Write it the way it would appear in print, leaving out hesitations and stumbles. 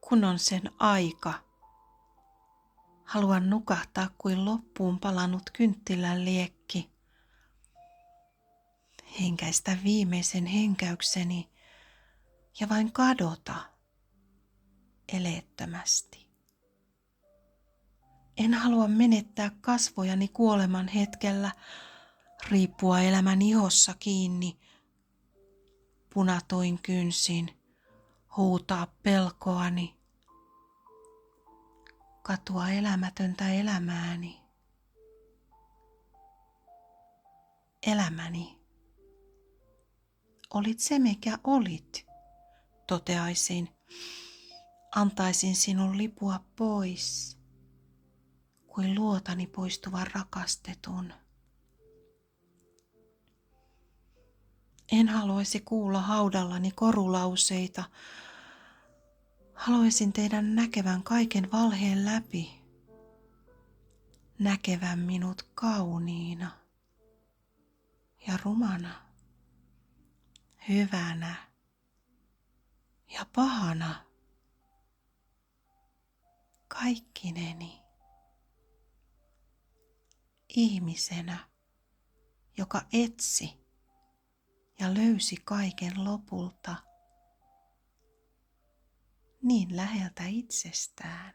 kun on sen aika. Haluan nukahtaa kuin loppuun palanut kynttilän liekki. Henkäistä viimeisen henkäykseni ja vain kadota eleettömästi. En halua menettää kasvojani kuoleman hetkellä, riippua elämän ihossa kiinni, punatoin kynsin, huutaa pelkoani, katua elämätöntä elämääni. Elämäni. Olit se, mikä olit, toteaisin. Antaisin sinun lipua pois, kuin luotani poistuvan rakastetun. En haluaisi kuulla haudallani korulauseita. Haluaisin teidän näkevän kaiken valheen läpi. Näkevän minut kauniina ja rumana, hyvänä ja pahana. Kaikkineni. Ihmisenä, joka etsi ja löysi kaiken lopulta niin läheltä itsestään.